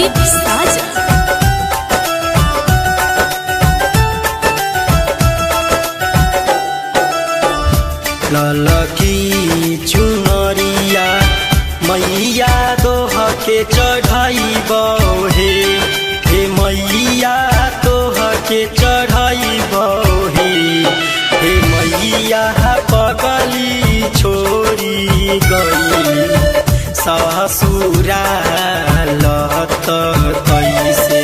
संदीप साजा। ललकी चुनरिया मैया दोह के चढ़ाइबो हे मैया दोह के चढ़ाइबो हे मैया पगली छोड़ी गई ससुराल त कैसे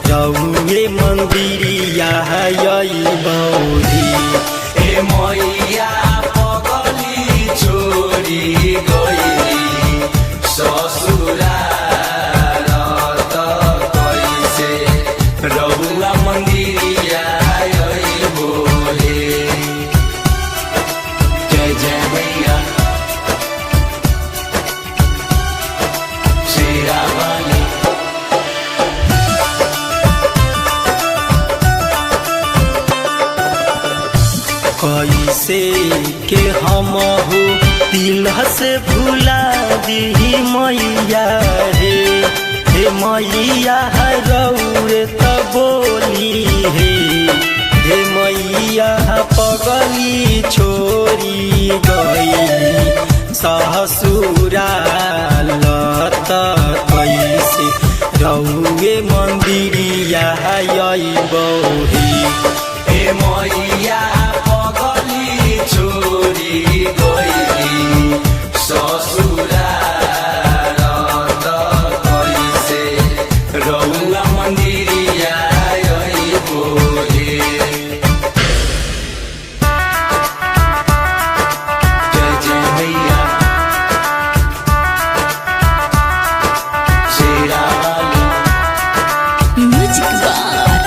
रहुए मंदिरिया अइबो हे मैया पगली छोड़ी गई ससुराल त कैसे रहुआ मंदिरिया अइबो हे। जय जय मैया शेरा वाली कैसे के हम हो दिल से भुला दी मैया हे मैया रौरे त बोली हे मैया पगली छोड़ी गई ससुराल त कैसे रौए मंदिरिया अइबो हे मैया पगली छोड़ी गई ससुराल त कैसे रहुआ मंदिरिया अइबो हे। जय जय मैया शेरा वाली म्यूजिक बार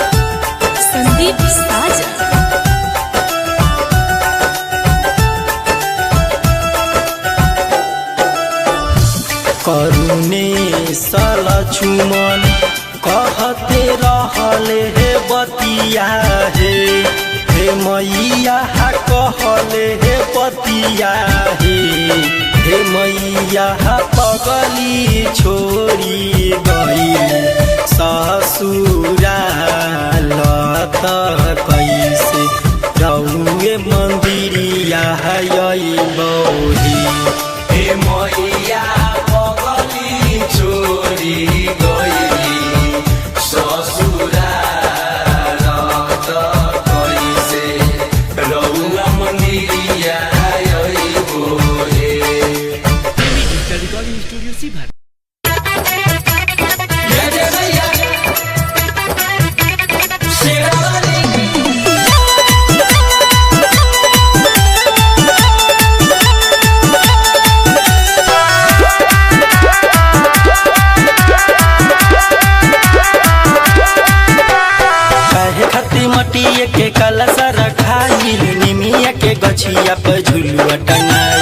संदीप साजा। करुणे सल छुमन कहते रहले हे बतिया हे मैया कहले हे बतिया हे मैया पगली छोड़ी गई ससुराल त कैसे रहुए मंदिरिया अइबो हे मैया पगली छोड़ी गई ससुराल त कैसे रहुआ मंदिरिया अइबो हे। रिकॉर्डिंग स्टूडियो सीभर। जय जय मैया शेरा वाली मटिए के कलश रखाइल निमिया के गछिया पर झुलुआ टंगाइल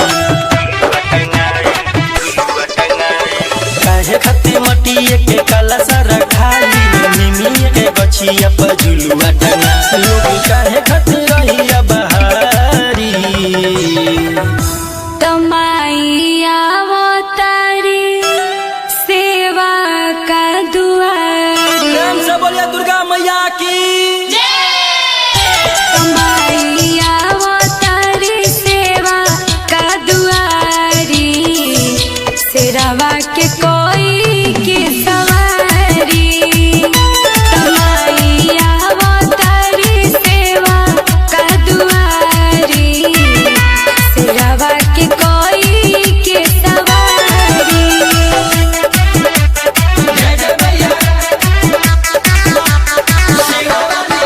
काहे खती मटिए के कलश रखाइल निमिया के गछिया पर झुलुआ टंगाइल लोग काहे खती रहिया बहारी तमाइया वो तारी सेवा का दुआरी। प्रेम से बोलिए दुर्गा मैया की तमाइया वो तारी सेवा का दुआरी सिरवा के कोई की सवारी। तमाइया वो तारी सेवा का दुआरी सिरवा के कोई की सवारी। जय जय मैया शेरा वाली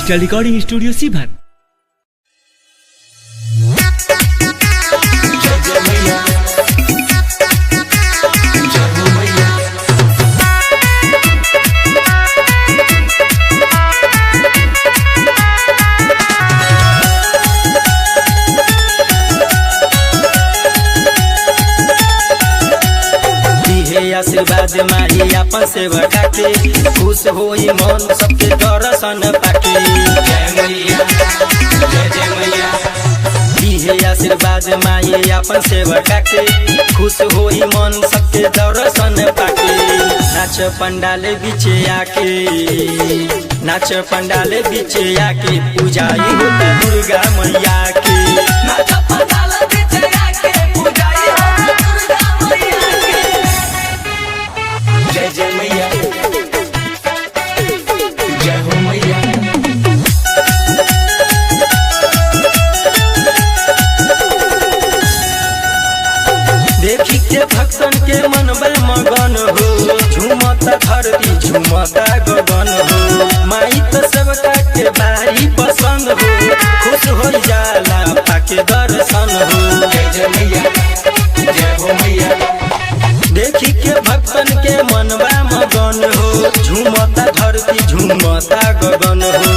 डिजिटल रिकॉर्डिंग स्टूडियो सीभर। आशीर्वाद माई अपन सेवा के खुश होई मन सबके दर्शन पाके। जय मैया जय जय मैया। दिहे आशीर्वाद माई अपन सेवा के खुश होई मन सबके दर्शन पाके। नाच पंडाल बीचे आके नाच पंडाल बीचे आके पूजाई होता दुर्गा मैया के। नाच पंडाल बीचे आके पूजाई होता दुर्गा मैया के। जय जय मैया जय हो मैया। देखी के भक्तन के मन बल मगन हो झूमता धरती झूमता गगन हो। माई तो सबका के भारी पसंद हो खुश हो जाला पाके दर्शन हो। जय जय मैया जय हो मैया। देखी के भक्तन के मनवा मगन हो झूमता धरती झूमता गगन हो।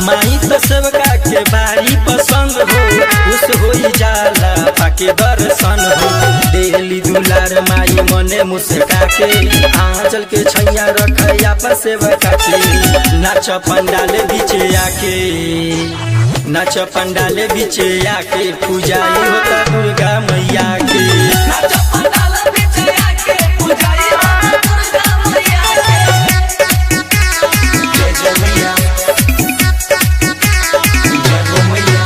माई तो सबका के बारी पसंद हो खुश हो जाला पाके दर्शन हो। देली दुलार माई मने मुस्का के आंचल के छैया रखैया पर सेवका के। नाच पंडाल बीचे आके नाच पंडाल बीचे आके पूजाई होता दुर्गा मैया के। नाच पंडाल बीचे आके पूजाई होता दुर्गा मैया के। जय जय मैया जय हो मैया।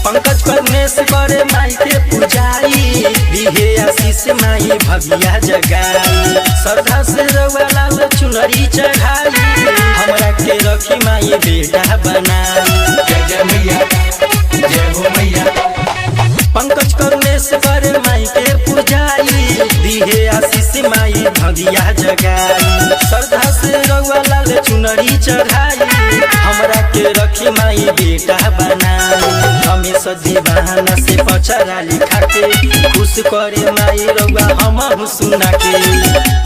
पंकज परमेश करे माई के पूजाई दिहे आशीष माई भगिया जगाई। श्रद्धा से रउआ लाल चुनरी चढ़ाई हमरा के रखी माई बेटा बनाई। जय जय मैया जय हो मैया। पंकज परमेश करे माई के पूजाई दिहे आशीष माई भगिया जगाई। श्रद्धा से रउआ लाल चुनरी चढ़ाई हमरा के रखी माई बेटा बनाई। हमेशा दीवाना से पचरा लिखा के खुश करे माई रउआ हम सुना के।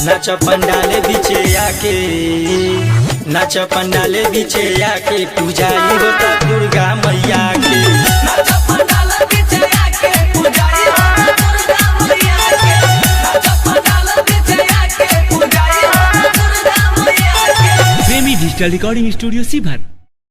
नाच पंडाल बीचे आके नाच पंडाल बीचे आके पूजाई होता दुर्गा मैया के। नाच पंडाल बीचे आके पूजाई होता दुर्गा मैया के। नाच पंडाल बीचे आके पूजाई होता दुर्गा मैया के। प्रेमी डिजिटल रिकॉर्डिंग स्टूडियो सीभर।